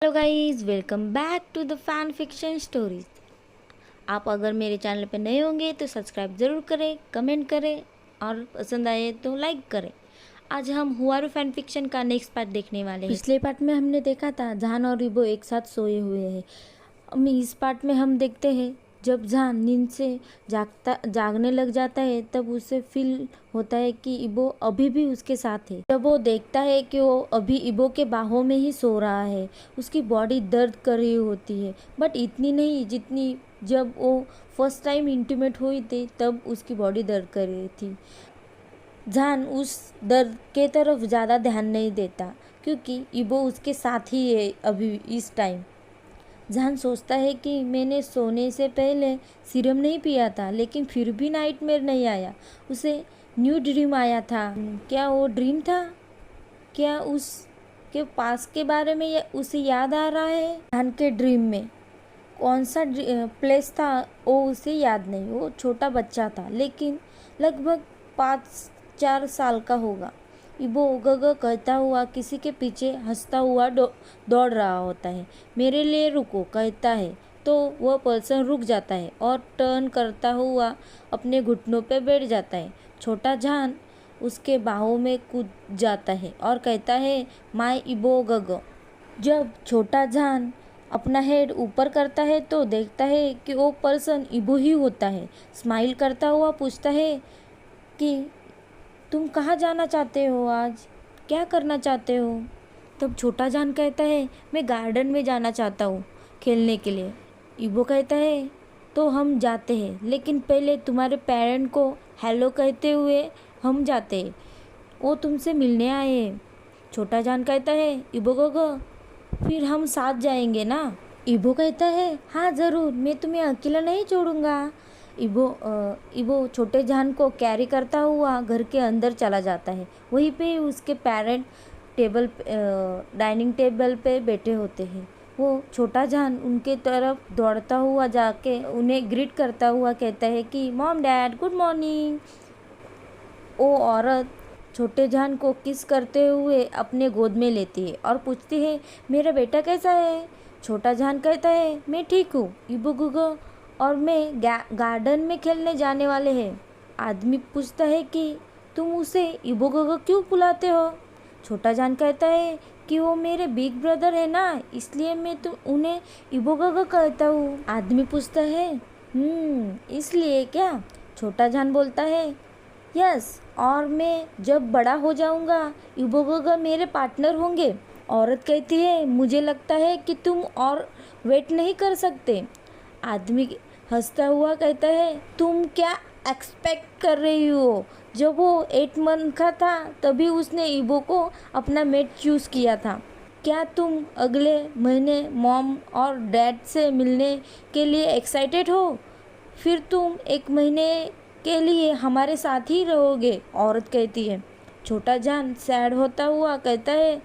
Hello guys, welcome back to the fan fiction stories. आप अगर मेरे चैनल पे नए होंगे तो सब्सक्राइब ज़रूर करें, कमेंट करें और पसंद आए तो लाइक करें। आज हम हुआरू फैन फिक्शन का नेक्स्ट पार्ट देखने वाले हैं। पिछले पार्ट में हमने देखा था जहान और इबो एक साथ सोए हुए हैं। इस पार्ट में हम देखते हैं जब जहान नींद से जागने लग जाता है तब उसे फील होता है कि इबो अभी भी उसके साथ है। जब वो देखता है कि वो अभी इबो के बाहों में ही सो रहा है, उसकी बॉडी दर्द कर रही होती है, बट इतनी नहीं जितनी जब वो फर्स्ट टाइम इंटीमेट हुई थी तब उसकी बॉडी दर्द कर रही थी। जहान उस दर्द के तरफ ज़्यादा ध्यान नहीं देता क्योंकि इबो उसके साथ ही है अभी इस टाइम। जहान सोचता है कि मैंने सोने से पहले सीरम नहीं पिया था, लेकिन फिर भी नाइटमेयर नहीं आया। उसे न्यू ड्रीम आया था। क्या वो ड्रीम था? क्या उसके पास के बारे में उसे याद आ रहा है? जहान के ड्रीम में कौन सा प्लेस था वो उसे याद नहीं। वो छोटा बच्चा था, लेकिन लगभग 5-4 साल का होगा। इबो गग कहता हुआ किसी के पीछे हंसता हुआ दौड़ रहा होता है। मेरे लिए रुको कहता है तो वह पर्सन रुक जाता है और टर्न करता हुआ अपने घुटनों पे बैठ जाता है। छोटा जहान उसके बाहों में कूद जाता है और कहता है माय इबो गग। जब छोटा जहान अपना हेड ऊपर करता है तो देखता है कि वो पर्सन इबो ही होता है। स्माइल करता हुआ पूछता है कि तुम कहाँ जाना चाहते हो, आज क्या करना चाहते हो? तब छोटा जान कहता है मैं गार्डन में जाना चाहता हूँ खेलने के लिए। इबो कहता है तो हम जाते हैं, लेकिन पहले तुम्हारे पेरेंट को हेलो कहते हुए हम जाते हैं, वो तुमसे मिलने आए हैं। छोटा जान कहता है इबो गोगो फिर हम साथ जाएंगे ना? इबो कहता है हाँ ज़रूर, मैं तुम्हें अकेला नहीं छोड़ूंगा। इबो छोटे जहान को कैरी करता हुआ घर के अंदर चला जाता है। वहीं पे उसके पेरेंट डाइनिंग टेबल पे बैठे होते हैं। वो छोटा जहान उनके तरफ दौड़ता हुआ जाके उन्हें ग्रीट करता हुआ कहता है कि मॉम डैड गुड मॉर्निंग। वो औरत छोटे जहान को किस करते हुए अपने गोद में लेती है और पूछती है मेरा बेटा कैसा है? छोटा जहान कहता है मैं ठीक हूँ इबो गुगो, और मैं गार्डन में खेलने जाने वाले हैं। आदमी पूछता है कि तुम उसे इबो गुगो क्यों बुलाते हो? छोटा जान कहता है कि वो मेरे बिग ब्रदर है ना, इसलिए मैं उन्हें इबो गुगो कहता हूँ। आदमी पूछता है इसलिए क्या? छोटा जान बोलता है यस, और मैं जब बड़ा हो जाऊंगा इबो गुगो मेरे पार्टनर होंगे। औरत कहती है मुझे लगता है कि तुम और वेट नहीं कर सकते। आदमी हंसता हुआ कहता है तुम क्या एक्सपेक्ट कर रही हो? जब वो 8 मंथ का था तभी उसने इबो को अपना मेट चूज़ किया था। क्या तुम अगले महीने मॉम और डैड से मिलने के लिए एक्साइटेड हो? फिर तुम 1 महीने के लिए हमारे साथ ही रहोगे, औरत कहती है। छोटा जान सैड होता हुआ कहता है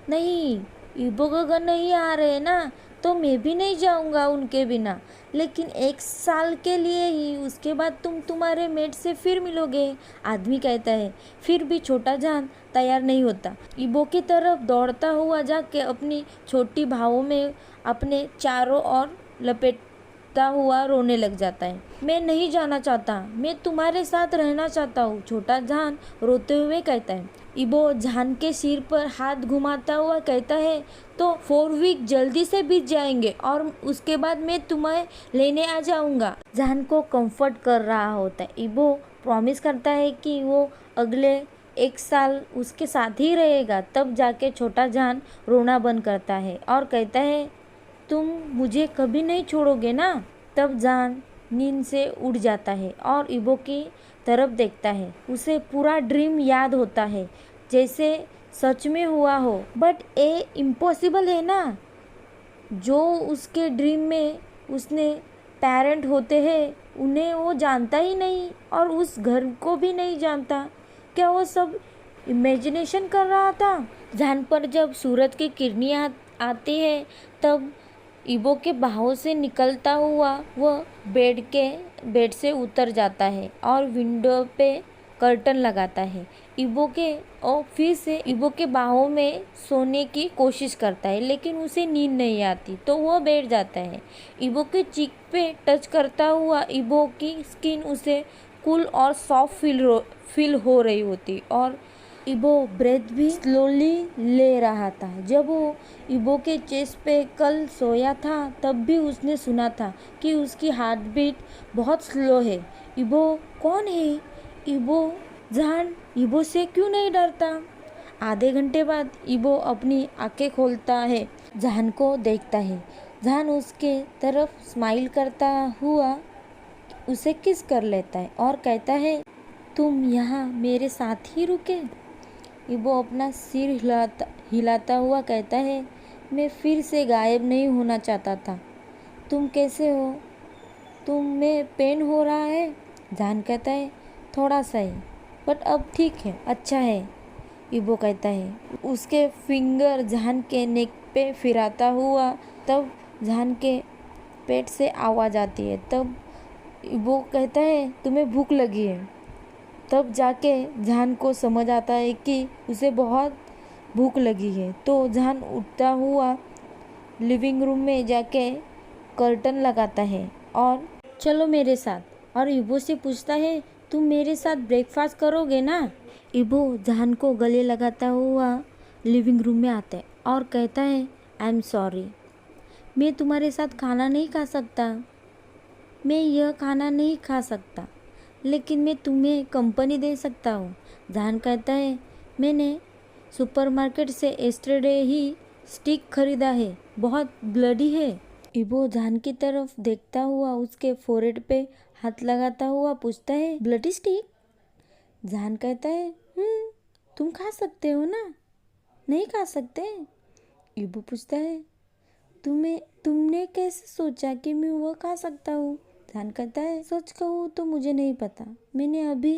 नहीं, इबो गगन नहीं आ रहे ना, तो मैं भी नहीं जाऊंगा उनके बिना, लेकिन 1 साल के लिए ही, उसके बाद तुम तुम्हारे मेट से फिर मिलोगे। आदमी कहता है। फिर भी छोटा जान तैयार नहीं होता। इबो की तरफ दौड़ता हुआ जाके अपनी छोटी बाहों में अपने चारों ओर लपेटता हुआ रोने लग जाता है। मैं नहीं जाना चाहता, मैं तुम्हारे साथ रहना चाहता हूँ, छोटा जान रोते हुए कहता है। इबो जहान के सिर पर हाथ घुमाता हुआ कहता है तो 4 वीक जल्दी से बीत जाएंगे और उसके बाद मैं तुम्हें लेने आ जाऊंगा। जहान को कंफर्ट कर रहा होता है। इबो प्रॉमिस करता है कि वो अगले 1 साल उसके साथ ही रहेगा। तब जाके छोटा जहान रोना बंद करता है और कहता है तुम मुझे कभी नहीं छोड़ोगे ना? तब जहान नींद से उठ जाता है और इबो की तरफ देखता है। उसे पूरा ड्रीम याद होता है जैसे सच में हुआ हो, बट ये इम्पॉसिबल है ना। जो उसके ड्रीम में उसने पेरेंट होते हैं उन्हें वो जानता ही नहीं और उस घर को भी नहीं जानता। क्या वो सब इमेजिनेशन कर रहा था? जहान पर जब सूरज की किरणें आती है तब इबो के बाहों से निकलता हुआ वह बेड से उतर जाता है और विंडो पे कर्टन लगाता है। इबो के और फिर से इबो के बाहों में सोने की कोशिश करता है, लेकिन उसे नींद नहीं आती तो वह बैठ जाता है। इबो के चीक पे टच करता हुआ इबो की स्किन उसे कूल और सॉफ्ट फील हो रही होती और इबो ब्रेथ भी स्लोली ले रहा था। जब वो इबो के चेस्ट पे कल सोया था तब भी उसने सुना था कि उसकी हार्ट बीट बहुत स्लो है। इबो कौन है? इबो जहान इबो से क्यों नहीं डरता? आधे घंटे बाद इबो अपनी आंखें खोलता है, जहान को देखता है। जहान उसके तरफ स्माइल करता हुआ उसे किस कर लेता है और कहता है, तुम यहाँ मेरे साथ ही रुके? इबो अपना सिर हिलाता हुआ कहता है, मैं फिर से गायब नहीं होना चाहता था। तुम कैसे हो? तुम में पेन हो रहा है? जहान कहता है, थोड़ा सा ही, बट अब ठीक है, अच्छा है। इबो कहता है, उसके फिंगर जहान के नेक पे फिराता हुआ। तब जहान के पेट से आवाज़ आती है। तब इबो कहता है, तुम्हें भूख लगी है। तब जाके जहान को समझ आता है कि उसे बहुत भूख लगी है। तो जहान उठता हुआ लिविंग रूम में जाके कर्टन लगाता है और चलो मेरे साथ, और इबो से पूछता है, तुम मेरे साथ ब्रेकफास्ट करोगे ना? इबो जहान को गले लगाता हुआ लिविंग रूम में आता है और कहता है, आई एम सॉरी, मैं तुम्हारे साथ खाना नहीं खा सकता। मैं यह खाना नहीं खा सकता, लेकिन मैं तुम्हें कंपनी दे सकता हूँ। जहान कहता है, मैंने सुपरमार्केट से एस्टरडे ही स्टिक खरीदा है, बहुत ब्लडी है। इबो जहान की तरफ देखता हुआ उसके फोrehead पे हाथ लगाता हुआ पूछता है, ब्लडी स्टिक? जहान कहता है, तुम खा सकते हो ना? नहीं खा सकते? इबो पूछता है, तुमने कैसे सोचा कि मैं वो खा सकता हूँ? जहान कहता है, सच कहूँ तो मुझे नहीं पता। मैंने अभी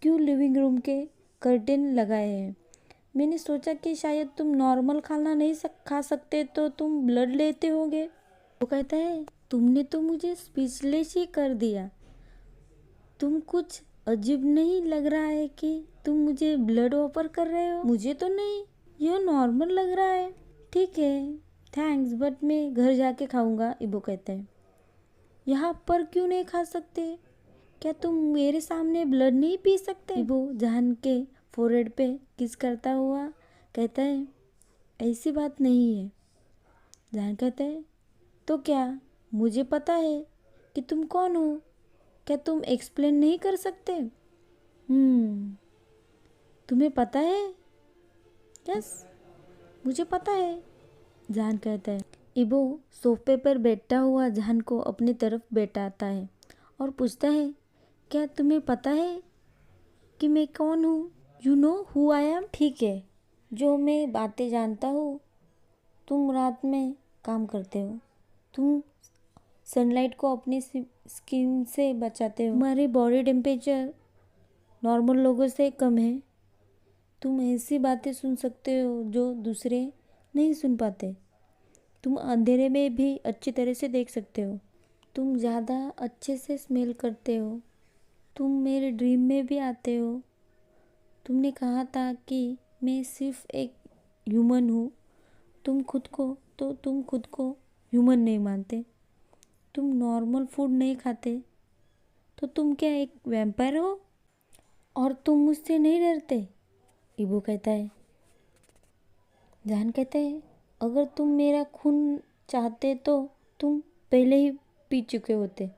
क्यों लिविंग रूम के कर्टेन लगाए हैं। मैंने सोचा कि शायद तुम नॉर्मल खाना नहीं खा सकते तो तुम ब्लड लेते होगे। वो कहता है, तुमने तो मुझे स्पीचलेस ही कर दिया। तुम कुछ अजीब नहीं लग रहा है कि तुम मुझे ब्लड ऑफर कर रहे हो? मुझे तो नहीं, यह नॉर्मल लग रहा है। ठीक है, थैंक्स, बट मैं घर जाके खाऊंगा। इबो कहता है, यहाँ पर क्यों नहीं खा सकते? क्या तुम मेरे सामने ब्लड नहीं पी सकते? इबो जहान के फोrehead पे किस करता हुआ कहता है, ऐसी बात नहीं है। जहान कहता है, तो क्या? मुझे पता है कि तुम कौन हो। क्या तुम एक्सप्लेन नहीं कर सकते? तुम्हें पता है? यस, मुझे पता है। जहान कहता है। इबो सोफे पर बैठा हुआ जहान को अपनी तरफ बैठाता है और पूछता है, क्या तुम्हें पता है कि मैं कौन हूँ? You know who I am? ठीक है, जो मैं बातें जानता हूँ। तुम रात में काम करते हो, तुम सनलाइट को अपनी स्किन से बचाते हो, तुम्हारी बॉडी टेम्परेचर नॉर्मल लोगों से कम है, तुम ऐसी बातें सुन सकते हो जो दूसरे नहीं सुन पाते, तुम अंधेरे में भी अच्छी तरह से देख सकते हो, तुम ज़्यादा अच्छे से स्मेल करते हो, तुम मेरे ड्रीम में भी आते हो। तुमने कहा था कि मैं सिर्फ एक ह्यूमन हूँ। तुम खुद को ह्यूमन नहीं मानते। तुम नॉर्मल फूड नहीं खाते, तो तुम क्या एक वैम्पायर हो? और तुम मुझसे नहीं डरते? इबो कहता है। जहान कहते हैं, अगर तुम मेरा खून चाहते तो तुम पहले ही पी चुके होते।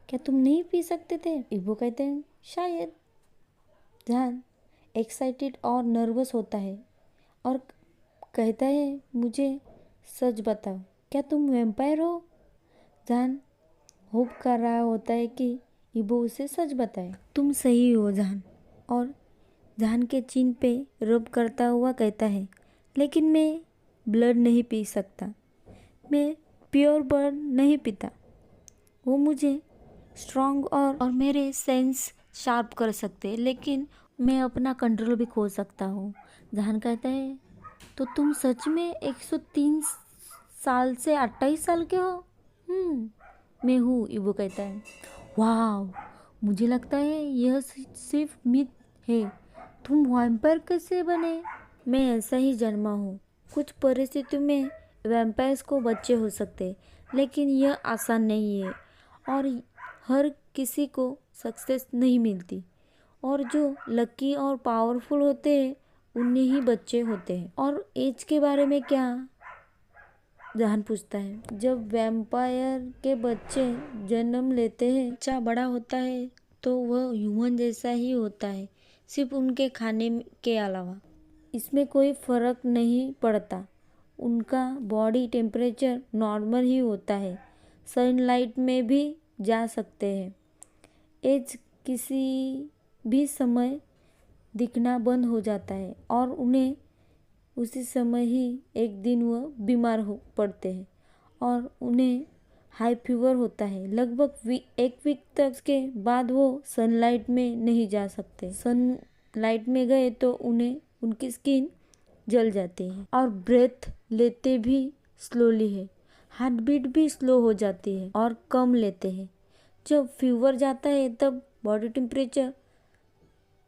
क्या तुम नहीं पी सकते थे? इबो कहते हैं, शायद। जहान एक्साइटेड और नर्वस होता है और कहता है, मुझे सच बताओ, क्या तुम वैम्पायर हो? जहान होप कर रहा होता है कि इबो उसे सच बताए। तुम सही हो जहान। और जहान के चिन पे रब करता हुआ कहता है, लेकिन मैं ब्लड नहीं पी सकता। मैं प्योर ब्लड नहीं पीता। वो मुझे स्ट्रॉन्ग और मेरे सेंस शार्प कर सकते, लेकिन मैं अपना कंट्रोल भी खो सकता हूँ। जहान कहता है, तो तुम सच में 103 साल से 28 साल के हो? मैं हूँ। इबो कहता है, वाह, मुझे लगता है यह सिर्फ मिथ है। तुम वैम्पायर कैसे बने? मैं ऐसा ही जन्मा हूँ। कुछ परिस्थितियों में वैम्पायर्स को बच्चे हो सकते, लेकिन यह आसान नहीं है और हर किसी को सक्सेस नहीं मिलती। और जो लकी और पावरफुल होते हैं उन्हें ही बच्चे होते हैं। और एज के बारे में क्या? जहान पूछता है। जब वैम्पायर के बच्चे जन्म लेते हैं, बच्चा बड़ा होता है तो वह ह्यूमन जैसा ही होता है, सिर्फ उनके खाने के अलावा। इसमें कोई फ़र्क नहीं पड़ता। उनका बॉडी टेम्परेचर नॉर्मल ही होता है, सनलाइट में भी जा सकते हैं। एज किसी भी समय दिखना बंद हो जाता है और उन्हें उसी समय ही एक दिन वह बीमार हो पड़ते हैं और उन्हें हाई फीवर होता है। लगभग एक वीक तक के बाद वो सनलाइट में नहीं जा सकते। सनलाइट में गए तो उन्हें उनकी स्किन जल जाती है और ब्रेथ लेते भी स्लोली है। हार्ट बीट भी स्लो हो जाती है और कम लेते हैं। जब फीवर जाता है तब बॉडी टेम्परेचर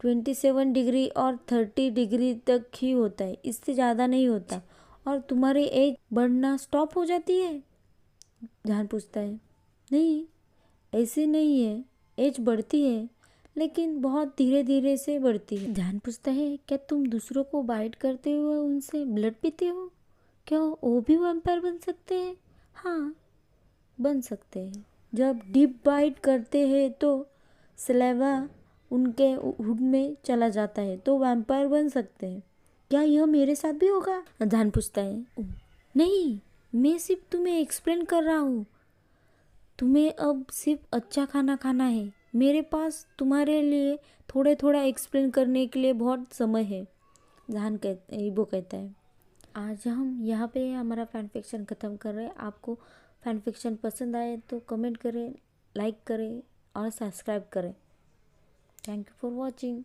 27 डिग्री और 30 डिग्री तक ही होता है, इससे ज़्यादा नहीं होता। और तुम्हारी एज बढ़ना स्टॉप हो जाती है? जहान पूछता है। नहीं, ऐसे नहीं है, एज बढ़ती है लेकिन बहुत धीरे धीरे से बढ़ती है। जहान पूछता है, क्या तुम दूसरों को बाइट करते हुए उनसे ब्लड पीते हो? क्या वो भी वैम्पायर बन सकते हैं? हाँ, बन सकते हैं। जब डीप बाइट करते हैं तो सलेवा उनके हुड में चला जाता है तो वैम्पायर बन सकते हैं। क्या यह मेरे साथ भी होगा? जहान पूछता है। नहीं, मैं सिर्फ तुम्हें एक्सप्लेन कर रहा हूँ। तुम्हें अब सिर्फ अच्छा खाना खाना है। मेरे पास तुम्हारे लिए थोड़े थोड़ा एक्सप्लेन करने के लिए बहुत समय है। जहान ईबो कहता है। आज हम यहाँ पे हमारा फैन फिक्शन ख़त्म कर रहे हैं। आपको फैन फिक्शन पसंद आए तो कमेंट करें, लाइक करें और सब्सक्राइब करें। Thank you for watching.